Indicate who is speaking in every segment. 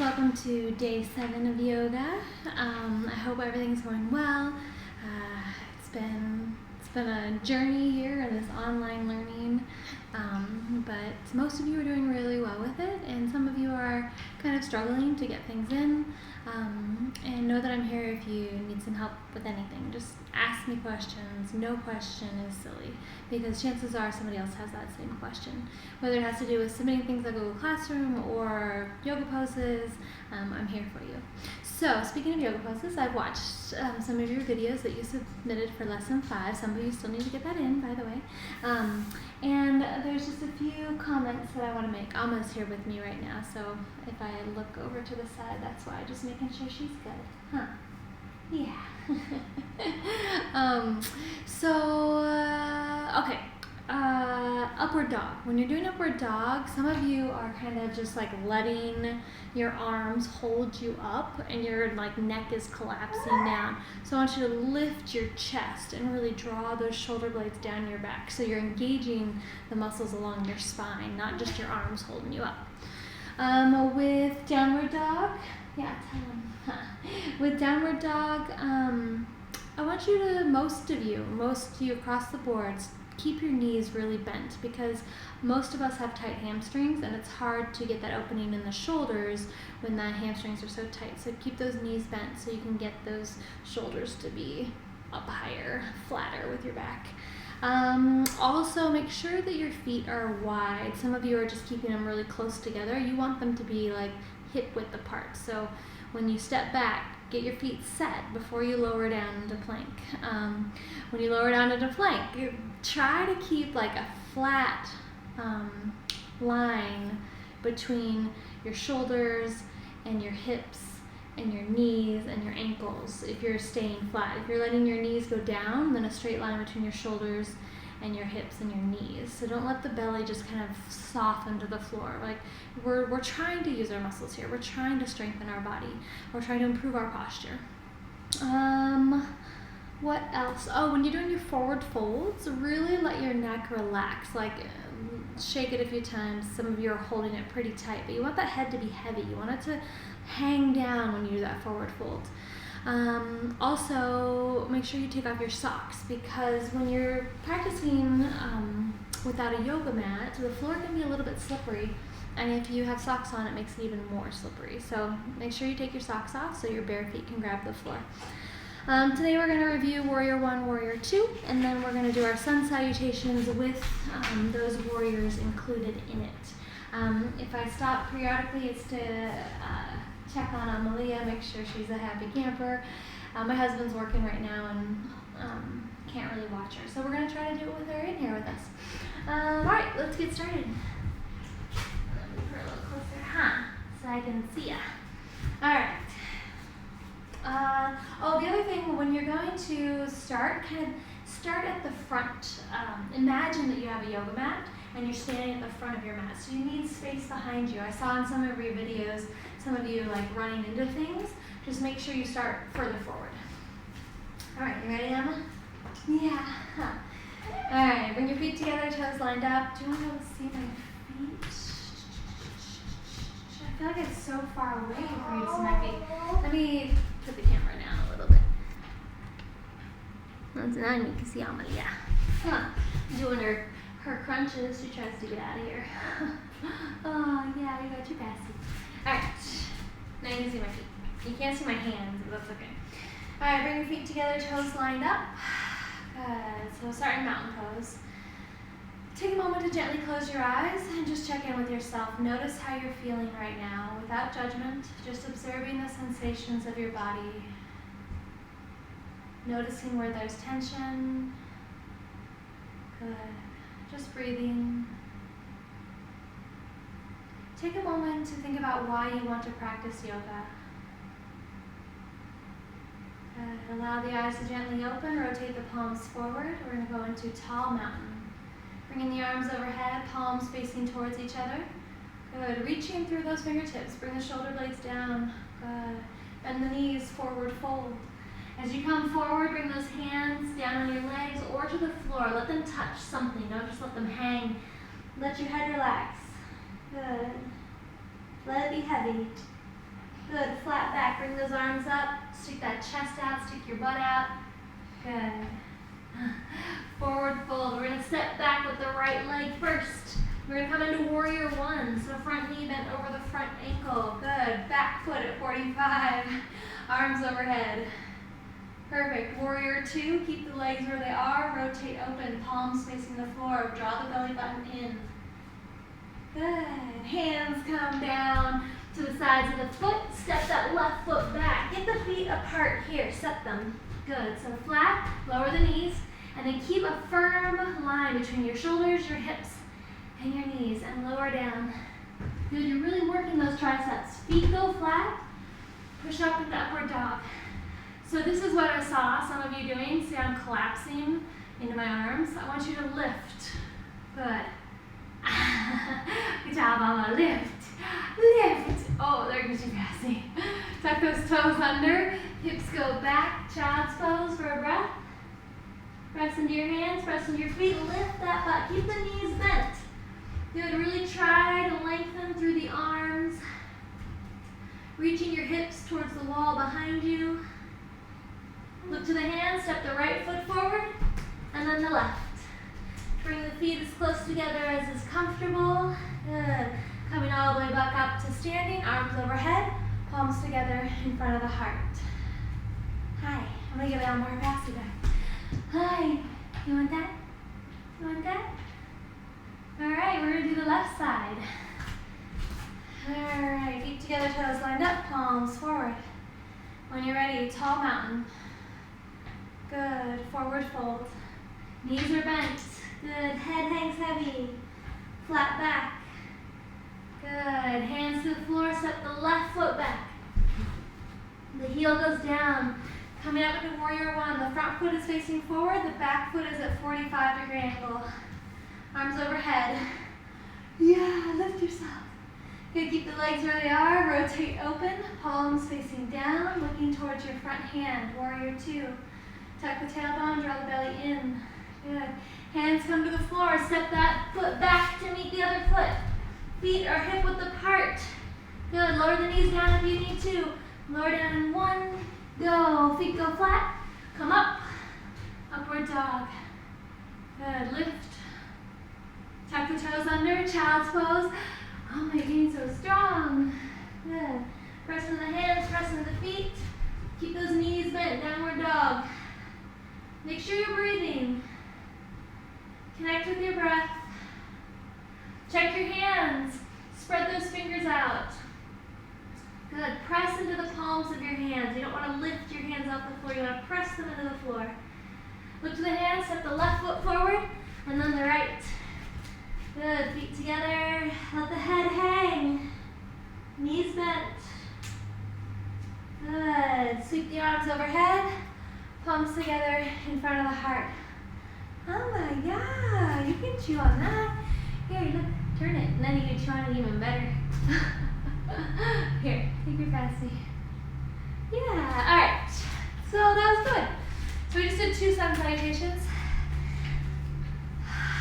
Speaker 1: welcome to day 7 of yoga. I hope everything's going well. It's been a journey here in this online learning, but most of you are doing really well with it, and some of you are kind of struggling to get things in. And know that I'm here if you need some help with anything. Just ask me questions. No question is silly, because chances are somebody else has that same question. Whether it has to do with submitting things like Google Classroom or yoga poses, I'm here for you. So, speaking of yoga poses, I've watched some of your videos that you submitted for lesson 5. Some of you still need to get that in, by the way. And there's just a few comments that I want to make. Alma's here with me right now, so if I look over to the side, that's why. Just making sure she's good. Huh? Yeah. Okay. Upward dog. When you're doing upward dog, some of you are kind of just like letting your arms hold you up and your like neck is collapsing down. So I want you to lift your chest and really draw those shoulder blades down your back. So you're engaging the muscles along your spine, not just your arms holding you up. With downward dog, yeah, tell them. With downward dog, I want you to, most of you across the boards, keep your knees really bent, because most of us have tight hamstrings and it's hard to get that opening in the shoulders when the hamstrings are so tight. So keep those knees bent so you can get those shoulders to be up higher, flatter with your back. Also make sure that your feet are wide. Some of you are just keeping them really close together. You want them to be like hip width apart. So when you step back, get your feet set before you lower down into plank. When you lower down into plank, try to keep like a flat line between your shoulders and your hips and your knees and your ankles if you're staying flat. If you're letting your knees go down, then a straight line between your shoulders and your hips and your knees. So don't let the belly just kind of soften to the floor. Like we're trying to use our muscles here. We're trying to strengthen our body. We're trying to improve our posture. What else? Oh, when you're doing your forward folds, really let your neck relax. Like shake it a few times. Some of you are holding it pretty tight, but you want that head to be heavy. You want it to hang down when you do that forward fold. Also, make sure you take off your socks, because when you're practicing without a yoga mat, the floor can be a little bit slippery, and if you have socks on, it makes it even more slippery. So make sure you take your socks off so your bare feet can grab the floor. Today we're going to review Warrior 1, Warrior 2, and then we're going to do our sun salutations with those warriors included in it. If I stop periodically, it's to check on Amalia, make sure she's a happy camper. My husband's working right now and can't really watch her, so we're going to try to do it with her in here with us. Alright, let's get started. Let me put her a little closer, so I can see ya. Alright. The other thing, when you're going to start, kind of start at the front. Imagine that you have a yoga mat and you're standing at the front of your mat, so you need space behind you. I saw in some of your videos, some of you like running into things. Just make sure you start further forward. Alright, you ready, Emma? Yeah. Alright, bring your feet together, toes lined up. Do you want to be able to see my feet? I feel like it's so far away for you to see my feet. Let me put the camera down a little bit. So now you can see Amalia. Doing her crunches. She tries to get out of here. Oh, yeah, you got your passy. Alright, now you can see my feet. You can't see my hands, but that's okay. Alright, bring your feet together, toes lined up. Good. So starting mountain pose. Take a moment to gently close your eyes and just check in with yourself. Notice how you're feeling right now without judgment, just observing the sensations of your body. Noticing where there's tension. Good. Just breathing. Take a moment to think about why you want to practice yoga. Good. Allow the eyes to gently open. Rotate the palms forward. We're going to go into tall mountain. Bringing the arms overhead, palms facing towards each other. Good. Reaching through those fingertips. Bring the shoulder blades down. Good. Bend the knees, forward fold. As you come forward, bring those hands down on your legs or to the floor. Let them touch something. Don't just let them hang. Let your head relax. Good. Let it be heavy. Good, flat back, bring those arms up, stick that chest out, stick your butt out. Good. Forward fold, we're gonna step back with the right leg first. We're gonna come into warrior one, so front knee bent over the front ankle. Good, back foot at 45, arms overhead. Perfect, warrior two, keep the legs where they are, rotate open, palms facing the floor, draw the belly button in. Good, hands come down to the sides of the foot, step that left foot back, get the feet apart here, step them. Good, so flat, lower the knees, and then keep a firm line between your shoulders, your hips, and your knees, and lower down. Good, you're really working those triceps. Feet go flat, push up into upward dog. So this is what I saw some of you doing. See, I'm collapsing into my arms. I want you to lift. Good. Good job, Mama. Lift. Lift. Oh, there goes your passing. Tuck those toes under. Hips go back. Child's pose for a breath. Press into your hands. Press into your feet. Lift that butt. Keep the knees bent. Good. Really try to lengthen through the arms. Reaching your hips towards the wall behind you. Look to the hands, step the right foot forward, and then the left. Bring the feet as close together as is comfortable. Good. Coming all the way back up to standing, arms overhead, palms together in front of the heart. Hi, I'm gonna give it one more passy back. Hi, you want that? You want that? All right, we're gonna do the left side. All right, feet together, toes lined up, palms forward. When you're ready, tall mountain. Good, forward fold. Knees are bent. Good, head hangs heavy. Flat back. Good, hands to the floor, step the left foot back. The heel goes down. Coming up into warrior one, the front foot is facing forward, the back foot is at 45-degree angle. Arms overhead. Yeah, lift yourself. Good, keep the legs where they are, rotate open, palms facing down, looking towards your front hand, warrior two. Tuck the tailbone, draw the belly in. Good. Hands come to the floor. Step that foot back to meet the other foot. Feet are hip width apart. Good. Lower the knees down if you need to. Lower down in one. Go. Feet go flat. Come up. Upward dog. Good. Lift. Tuck the toes under. Child's pose. Oh, my being so strong. Good. Press into the hands. Press into the feet. Keep those knees bent. Downward dog. Make sure you're breathing. Connect with your breath. Check your hands. Spread those fingers out. Good. Press into the palms of your hands. You don't want to lift your hands off the floor. You want to press them into the floor. Look to the hands. Step the left foot forward and then the right. Good. Feet together. Let the head hang. Knees bent. Good. Sweep the arms overhead. Palms together in front of the heart. Oh my God, you can chew on that. Here, look, turn it, and then you can chew on it even better. Here, take your passy. Yeah, all right. So that was good. So we just did 2 sun salutations.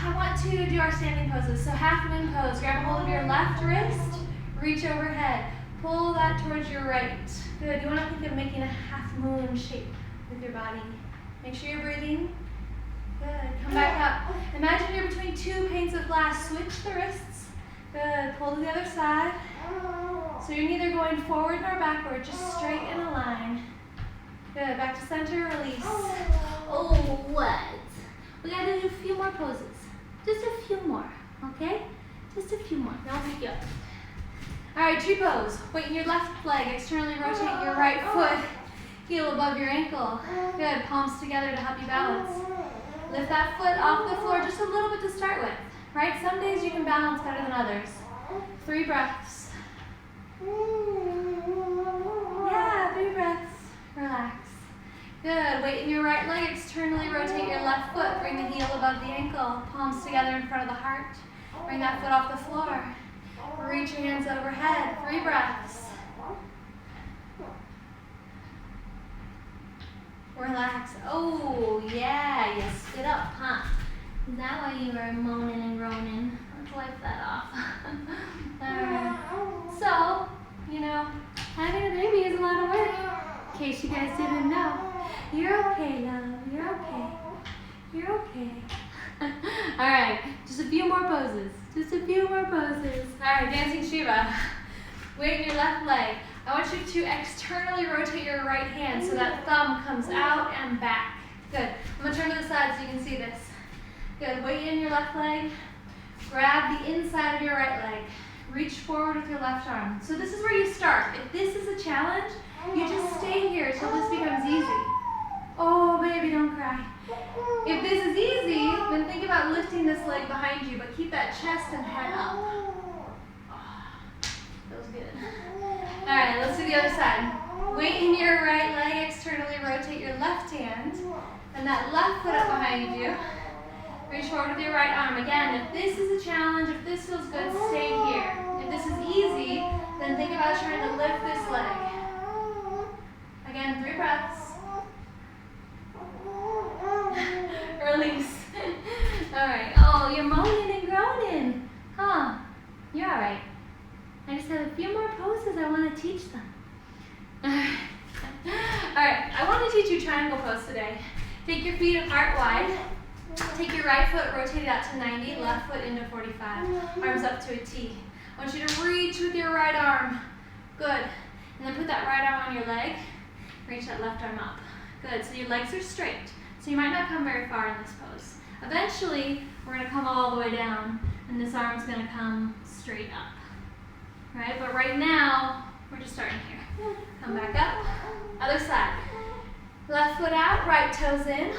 Speaker 1: I want to do our standing poses. So half moon pose. Grab a hold of your left wrist, reach overhead. Pull that towards your right. Good. You want to think of making a half moon shape with your body. Make sure you're breathing. Good. Come back up. Imagine you're between 2 panes of glass. Switch the wrists. Good. Pull to the other side. So you're neither going forward nor backward, just straight in a line. Good. Back to center, release. Oh, what? We gotta do a few more poses. Just a few more, okay? Just a few more. Now I'll pick you up. All right, tree pose. Weight in your left leg. Externally rotate your right foot. Heel above your ankle. Good. Palms together to help you balance. Lift that foot off the floor just a little bit to start with. Right? Some days you can balance better than others. 3 breaths. Yeah, 3 breaths. Relax. Good. Weight in your right leg. Externally rotate your left foot. Bring the heel above the ankle. Palms together in front of the heart. Bring that foot off the floor. Reach your hands overhead. 3 breaths. Relax. Oh, yeah, you stood up, huh? Is that why you were moaning and groaning? Let's wipe that off. Alright. So, having a In case you guys didn't know. You're okay, love. You're okay. You're okay. Alright, just a few more poses. Just a few more poses. Alright, dancing Shiva. Weight in your left leg. I want you to externally rotate your right hand so that thumb comes out and back. Good. I'm going to turn to the side so you can see this. Good. Weight in your left leg. Grab the inside of your right leg. Reach forward with your left arm. So this is where you start. If this is a challenge, you just stay here until this becomes easy. Oh, baby, don't cry. If this is easy, then think about lifting this leg behind you, but keep that chest and head up. Feels good. All right, let's do the other side. Weight in your right leg, externally rotate your left hand, and that left foot up behind you. Reach forward with your right arm. Again, if this is a challenge, if this feels good, stay here. If this is easy, then think about trying to lift this leg. Again, 3 breaths. Release. All right. Oh, you're moaning and groaning. Huh? You're all right. I just have a few more poses I want to teach them. All right. I want to teach you triangle pose today. Take your feet apart wide. Take your right foot, rotate it out to 90, left foot into 45. Arms up to a T. I want you to reach with your right arm. Good. And then put that right arm on your leg. Reach that left arm up. Good. So your legs are straight. So you might not come very far in this pose. Eventually, we're going to come all the way down, and this arm's going to come straight up. Right? But right now, we're just starting here. Come back up. Other side. Left foot out, right toes in.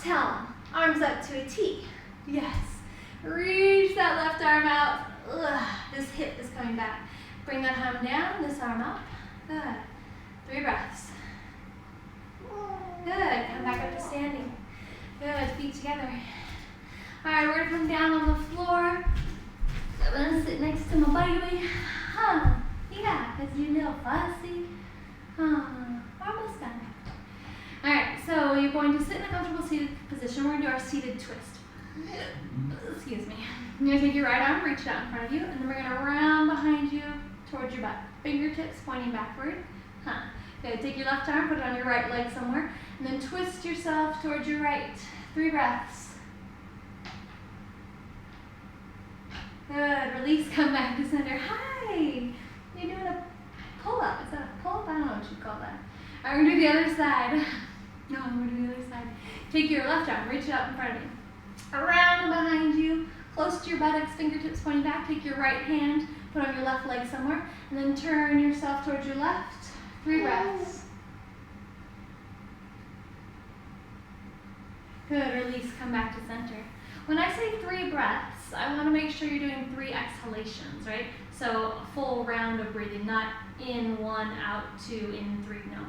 Speaker 1: Tell them. Arms up to a T. Yes. Reach that left arm out. This hip is coming back. Bring that arm down, this arm up. Good. 3 breaths. Good. Come back up to standing. Good. Feet together. All right, we're going to come down on the floor. I'm going to sit next to my baby. Yeah, because you're a little fussy. Almost done. All right, so you're going to sit in a comfortable seated position. We're going to do our seated twist. Excuse me. You're going to take your right arm, reach it out in front of you, and then we're going to round behind you towards your butt. Fingertips pointing backward. Good. Take your left arm, put it on your right leg somewhere, and then twist yourself towards your right. 3 breaths. Good. Release. Come back to center. Hi. You're doing a pull-up. Is that a pull-up? I don't know what you call that. All right, we're going to do the other side. No, we're going to do the other side. Take your left arm, reach it out in front of you. Around and behind you, close to your buttocks, fingertips pointing back. Take your right hand, put on your left leg somewhere, and then turn yourself towards your left. 3 breaths. Good. Release. Come back to center. When I say 3 breaths, I want to make sure you're doing 3 exhalations, right? So a full round of breathing, not in 1, out 2, in 3. No.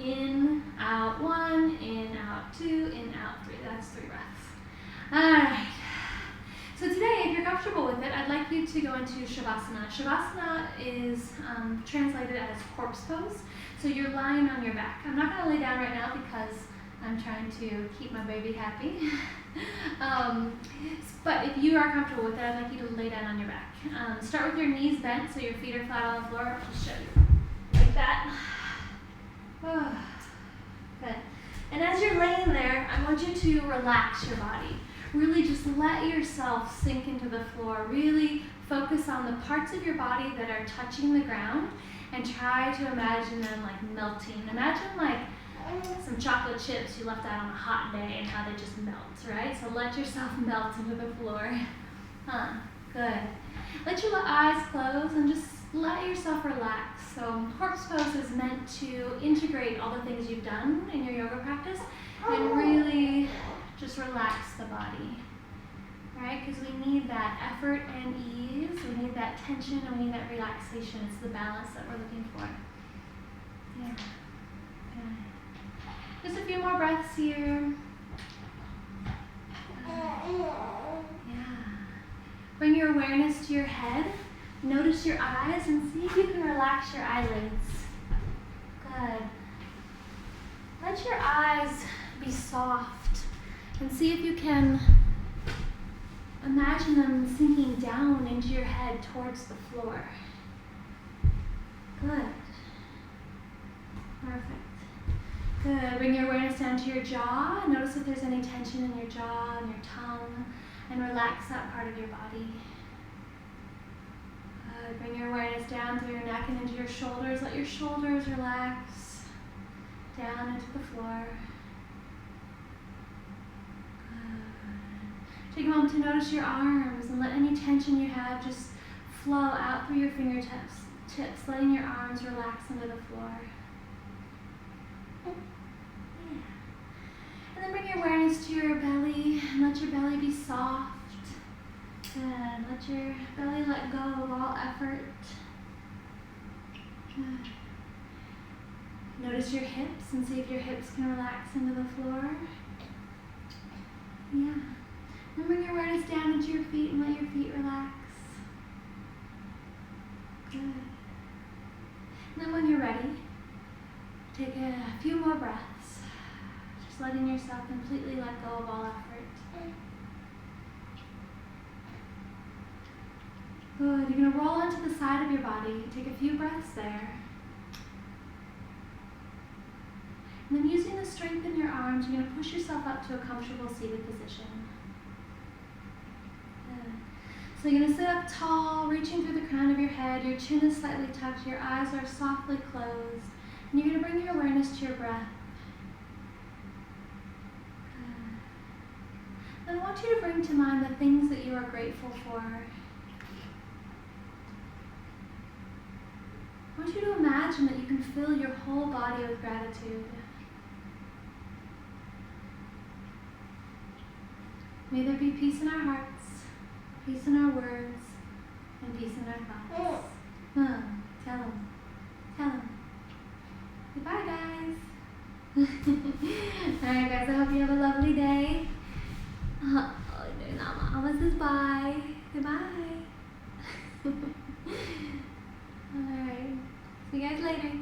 Speaker 1: In, out 1, in, out 2, in, out 3. That's 3 breaths. All right. So today, if you're comfortable with it, I'd like you to go into Shavasana. Shavasana is translated as corpse pose. So you're lying on your back. I'm not going to lay down right now because I'm trying to keep my baby happy. But if you are comfortable with it, I'd like you to lay down on your back. Start with your knees bent so your feet are flat on the floor. I'll just show you. Like that. Good. And as you're laying there, I want you to relax your body. Really just let yourself sink into the floor. Really focus on the parts of your body that are touching the ground and try to imagine them like melting. Imagine like some chocolate chips you left out on a hot day and how they just melt, right? So let yourself melt into the floor. Good. Let your eyes close and just let yourself relax. So corpse pose is meant to integrate all the things you've done in your yoga practice and really just relax the body, right? Because we need that effort and ease, we need that tension, and we need that relaxation. It's the balance that we're looking for. Yeah. Good. Just a few more breaths here. Yeah. Bring your awareness to your head. Notice your eyes and see if you can relax your eyelids. Good. Let your eyes be soft and see if you can imagine them sinking down into your head towards the floor. Good. Perfect. Good. Bring your awareness down to your jaw. Notice if there's any tension in your jaw and your tongue, and relax that part of your body. Good. Bring your awareness down through your neck and into your shoulders. Let your shoulders relax down into the floor. Good. Take a moment to notice your arms and let any tension you have just flow out through your fingertips, letting your arms relax into the floor. And then bring your awareness to your belly and let your belly be soft. Good. Let your belly let go of all effort. Good. Notice your hips and see if your hips can relax into the floor. Yeah. Then bring your awareness down into your feet and let your feet relax. Good. And then when you're ready, take a few more breaths. Just letting yourself completely let go of all effort. Good. You're going to roll onto the side of your body. Take a few breaths there. And then using the strength in your arms, you're going to push yourself up to a comfortable seated position. Good. So you're going to sit up tall, reaching through the crown of your head. Your chin is slightly tucked. Your eyes are softly closed. And you're going to bring your awareness to your breath. Good. Then I want you to bring to mind the things that you are grateful for. I want you to imagine that you can fill your whole body with gratitude. May there be peace in our hearts, peace in our words, and peace in our thoughts. Tell them. Tell them. Goodbye, guys. Alright, guys, I hope you have a lovely day. Mama says bye. Goodbye. Alright. See you guys later.